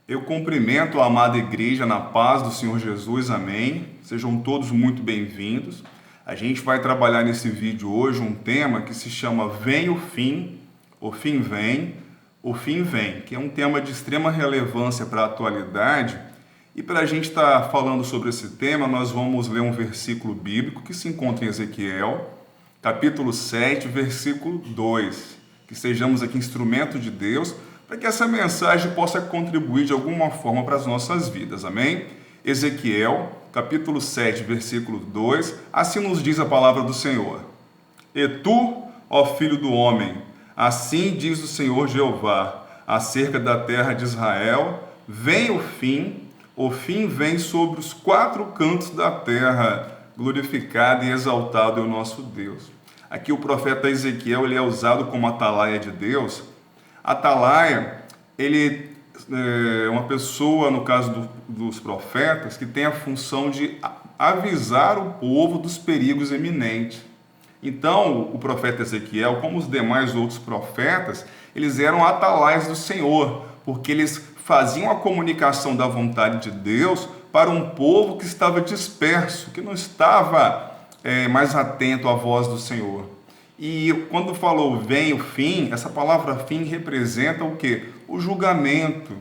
Eu cumprimento a amada igreja na paz do Senhor Jesus, amém. Sejam todos muito bem-vindos. A gente vai trabalhar nesse vídeo hoje um tema que se chama Vem o fim vem, o fim vem, que é um tema de extrema relevância para a atualidade. E para a gente estar falando sobre esse tema, nós vamos ler um versículo bíblico que se encontra em Ezequiel, capítulo 7, versículo 2. Que sejamos aqui instrumento de Deus, para que essa mensagem possa contribuir de alguma forma para as nossas vidas, amém? Ezequiel, capítulo 7, versículo 2, assim nos diz a palavra do Senhor. E tu, ó filho do homem, assim diz o Senhor Jeová, acerca da terra de Israel, vem o fim vem sobre os quatro cantos da terra, glorificado e exaltado é o nosso Deus. Aqui o profeta Ezequiel ele é usado como atalaia de Deus. Atalaia, ele é uma pessoa, no caso dos profetas, que tem a função de avisar o povo dos perigos iminentes. Então, o profeta Ezequiel, como os demais outros profetas, eles eram atalaias do Senhor, porque eles faziam a comunicação da vontade de Deus para um povo que estava disperso, que não estava mais atento à voz do Senhor. E quando falou vem o fim, essa palavra fim representa o quê? O julgamento,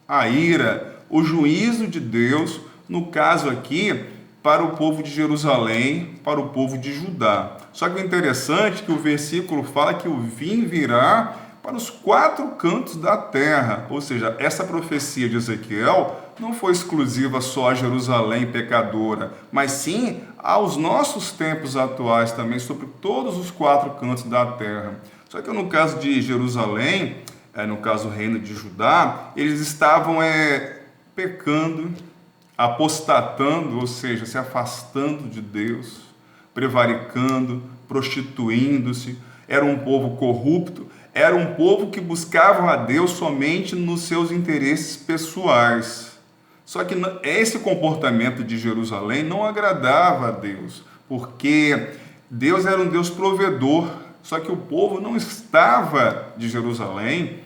a ira, o juízo de Deus, no caso aqui, para o povo de Jerusalém, para o povo de Judá. Só que o interessante é que o versículo fala que o fim virá para os quatro cantos da terra. Ou seja, essa profecia de Ezequiel não foi exclusiva só a Jerusalém pecadora, mas sim aos nossos tempos atuais também, sobre todos os quatro cantos da terra. Só que no caso de Jerusalém, no caso do reino de Judá, eles estavam pecando, apostatando, ou seja, se afastando de Deus, prevaricando, prostituindo-se. Era um povo corrupto, era um povo que buscava a Deus somente nos seus interesses pessoais. Só que esse comportamento de Jerusalém não agradava a Deus, porque Deus era um Deus provedor, só que o povo não estava de Jerusalém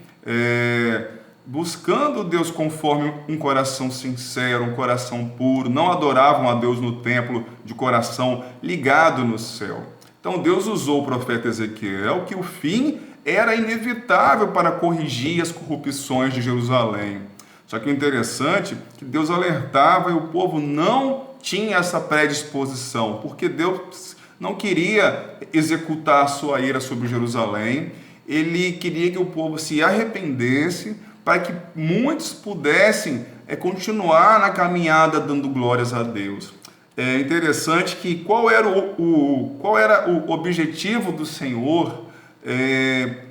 buscando Deus conforme um coração sincero, um coração puro, não adoravam a Deus no templo de coração ligado no céu. Então Deus usou o profeta Ezequiel que o fim era inevitável para corrigir as corrupções de Jerusalém. Só que o interessante é que Deus alertava e o povo não tinha essa predisposição, porque Deus não queria executar a sua ira sobre Jerusalém, ele queria que o povo se arrependesse para que muitos pudessem continuar na caminhada dando glórias a Deus. É interessante que qual era o objetivo do Senhor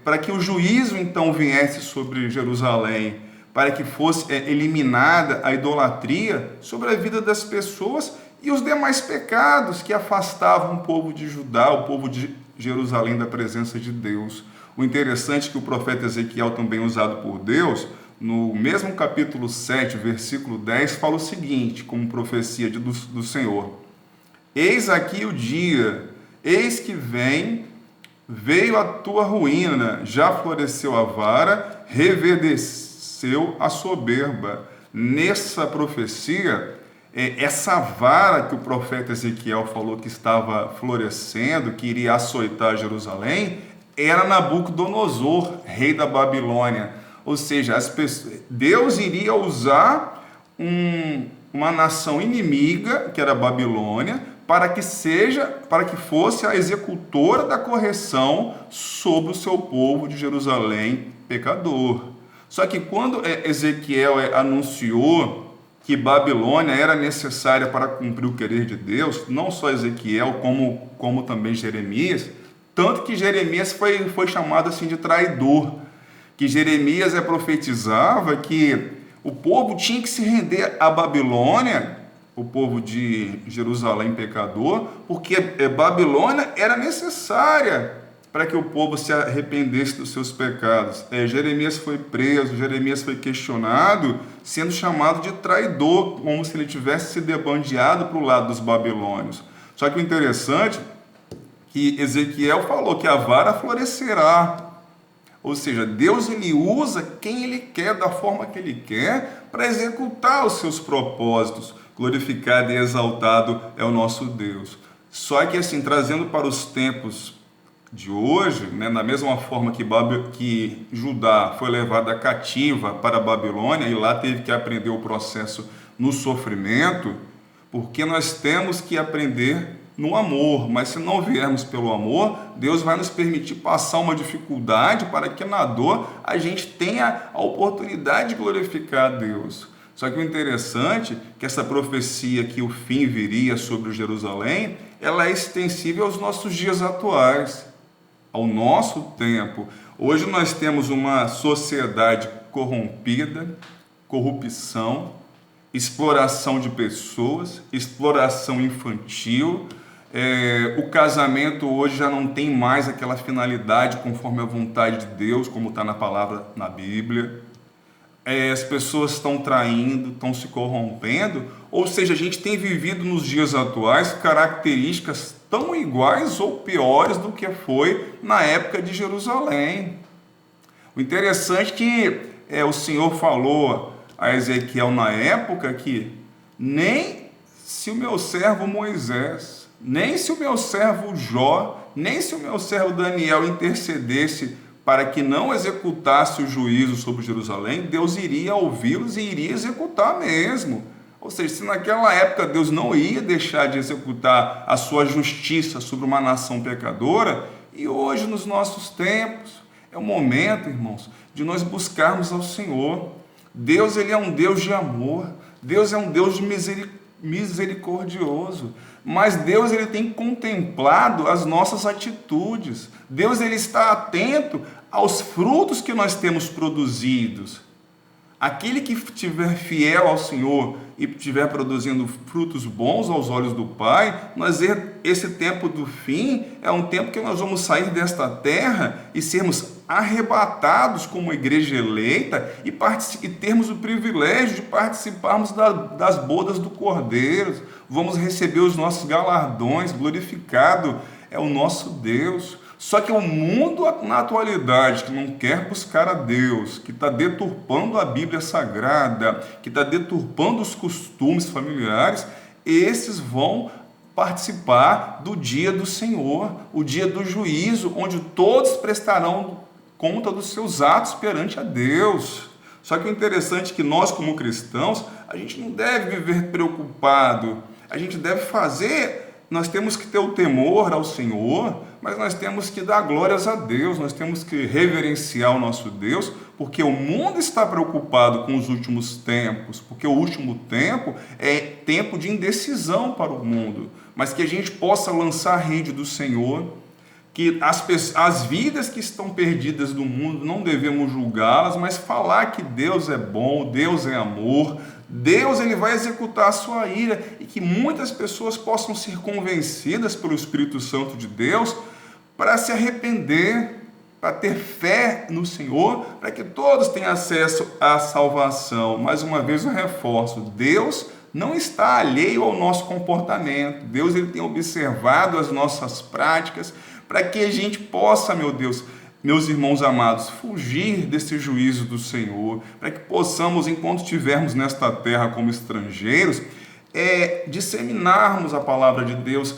para que o juízo então viesse sobre Jerusalém, para que fosse eliminada a idolatria sobre a vida das pessoas e os demais pecados que afastavam o povo de Judá, o povo de Jerusalém da presença de Deus. O interessante é que o profeta Ezequiel, também usado por Deus, no mesmo capítulo 7, versículo 10, fala o seguinte, como profecia do Senhor: Eis aqui o dia, eis que veio a tua ruína, já floresceu a vara, reverdeceu a soberba. Nessa profecia, essa vara que o profeta Ezequiel falou que estava florescendo, que iria açoitar Jerusalém, era Nabucodonosor, rei da Babilônia. Ou seja, Deus iria usar uma nação inimiga, que era a Babilônia, para que fosse a executora da correção sobre o seu povo de Jerusalém pecador. Só que quando Ezequiel anunciou que Babilônia era necessária para cumprir o querer de Deus, não só Ezequiel, como também Jeremias, tanto que Jeremias foi chamado assim de traidor, que Jeremias profetizava que o povo tinha que se render à Babilônia, o povo de Jerusalém pecador, porque Babilônia era necessária para que o povo se arrependesse dos seus pecados. Jeremias foi preso, Jeremias foi questionado, sendo chamado de traidor, como se ele tivesse se debandeado para o lado dos babilônios. Só que o interessante é que Ezequiel falou que a vara florescerá, Ou seja, Deus ele usa quem ele quer, da forma que ele quer, para executar os seus propósitos. Glorificado e exaltado é o nosso Deus. Só que assim, trazendo para os tempos de hoje, né, da mesma forma que Judá foi levada cativa para a Babilônia e lá teve que aprender o processo no sofrimento, porque nós temos que aprender no amor, mas se não viermos pelo amor, Deus vai nos permitir passar uma dificuldade para que na dor a gente tenha a oportunidade de glorificar a Deus. Só que o interessante é que essa profecia que o fim viria sobre Jerusalém, ela é extensível aos nossos dias atuais, ao nosso tempo. Hoje nós temos uma sociedade corrompida, corrupção, exploração de pessoas, exploração infantil. O casamento hoje já não tem mais aquela finalidade conforme a vontade de Deus, como está na palavra, na Bíblia. As pessoas estão traindo, estão se corrompendo, ou seja, a gente tem vivido nos dias atuais características tão iguais ou piores do que foi na época de Jerusalém. O interessante é que o Senhor falou a Ezequiel na época que nem se o meu servo Moisés, nem se o meu servo Jó, nem se o meu servo Daniel intercedesse para que não executasse o juízo sobre Jerusalém, Deus iria ouvi-los e iria executar mesmo. Ou seja, se naquela época Deus não ia deixar de executar a sua justiça sobre uma nação pecadora, e hoje nos nossos tempos é o momento, irmãos, de nós buscarmos ao Senhor. Deus ele é um Deus de amor, Deus é um Deus de misericordioso, mas Deus ele tem contemplado as nossas atitudes. Deus ele está atento aos frutos que nós temos produzidos. Aquele que estiver fiel ao Senhor e estiver produzindo frutos bons aos olhos do Pai, esse tempo do fim é um tempo que nós vamos sair desta terra e sermos arrebatados como igreja eleita e termos o privilégio de participarmos das bodas do Cordeiro. Vamos receber os nossos galardões, glorificado é o nosso Deus. Só que o mundo na atualidade que não quer buscar a Deus, que está deturpando a Bíblia Sagrada, que está deturpando os costumes familiares, esses vão participar do dia do Senhor, o dia do juízo, onde todos prestarão conta dos seus atos perante a Deus. Só que o interessante é que nós, como cristãos, a gente não deve viver preocupado, a gente deve nós temos que ter o temor ao Senhor, mas nós temos que dar glórias a Deus, nós temos que reverenciar o nosso Deus, porque o mundo está preocupado com os últimos tempos, porque o último tempo é tempo de indecisão para o mundo, mas que a gente possa lançar a rede do Senhor, que as vidas que estão perdidas do mundo não devemos julgá-las, mas falar que Deus é bom, Deus é amor, Deus ele vai executar a sua ira e que muitas pessoas possam ser convencidas pelo Espírito Santo de Deus para se arrepender, para ter fé no Senhor, para que todos tenham acesso à salvação. Mais uma vez eu reforço, Deus não está alheio ao nosso comportamento, Deus ele tem observado as nossas práticas, para que a gente possa, meu Deus, meus irmãos amados, fugir desse juízo do Senhor, para que possamos, enquanto estivermos nesta terra como estrangeiros, disseminarmos a palavra de Deus.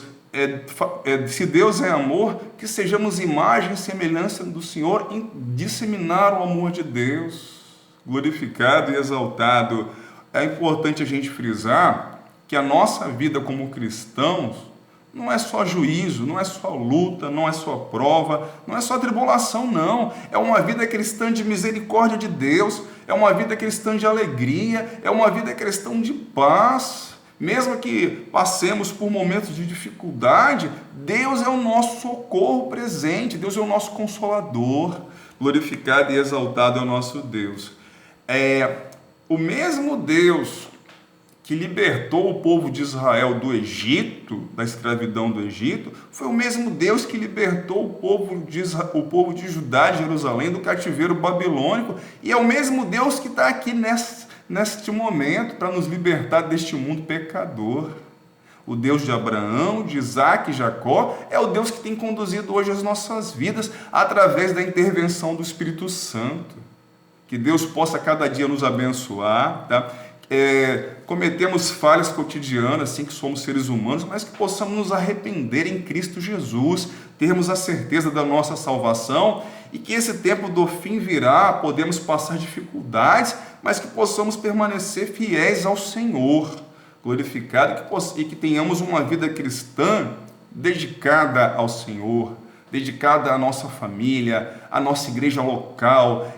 Se Deus é amor, que sejamos imagem e semelhança do Senhor em disseminar o amor de Deus, glorificado e exaltado. É importante a gente frisar que a nossa vida como cristãos não é só juízo, não é só luta, não é só prova, não é só tribulação, não. É uma vida cristã de misericórdia de Deus, é uma vida cristã de alegria, é uma vida cristã de paz. Mesmo que passemos por momentos de dificuldade, Deus é o nosso socorro presente, Deus é o nosso consolador. Glorificado e exaltado é o nosso Deus. O mesmo Deus que libertou o povo de Israel do Egito, da escravidão do Egito, foi o mesmo Deus que libertou o povo de Judá, de Jerusalém, do cativeiro babilônico, e é o mesmo Deus que está aqui neste momento para nos libertar deste mundo pecador. O Deus de Abraão, de Isaac e Jacó é o Deus que tem conduzido hoje as nossas vidas através da intervenção do Espírito Santo. Que Deus possa cada dia nos abençoar, tá? Cometemos falhas cotidianas, assim que somos seres humanos, mas que possamos nos arrepender em Cristo Jesus, termos a certeza da nossa salvação e que esse tempo do fim virá, podemos passar dificuldades, mas que possamos permanecer fiéis ao Senhor, glorificado, e que tenhamos uma vida cristã dedicada ao Senhor, dedicada à nossa família, à nossa igreja local,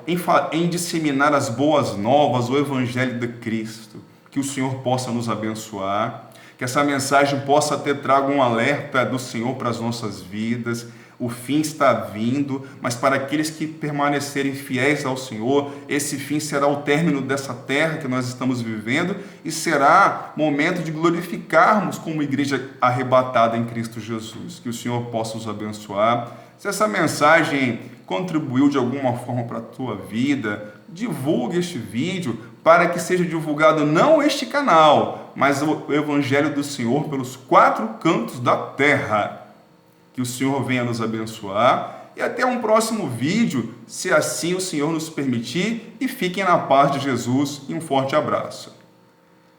em disseminar as boas novas, o Evangelho de Cristo. Que o Senhor possa nos abençoar, que essa mensagem possa ter trago um alerta do Senhor para as nossas vidas. O fim está vindo, mas para aqueles que permanecerem fiéis ao Senhor, esse fim será o término dessa terra que nós estamos vivendo e será momento de glorificarmos como igreja arrebatada em Cristo Jesus. Que o Senhor possa os abençoar. Se essa mensagem contribuiu de alguma forma para a tua vida, divulgue este vídeo para que seja divulgado não este canal, mas o Evangelho do Senhor pelos 4 cantos da terra. Que o Senhor venha nos abençoar e até um próximo vídeo, se assim o Senhor nos permitir, e fiquem na paz de Jesus e um forte abraço.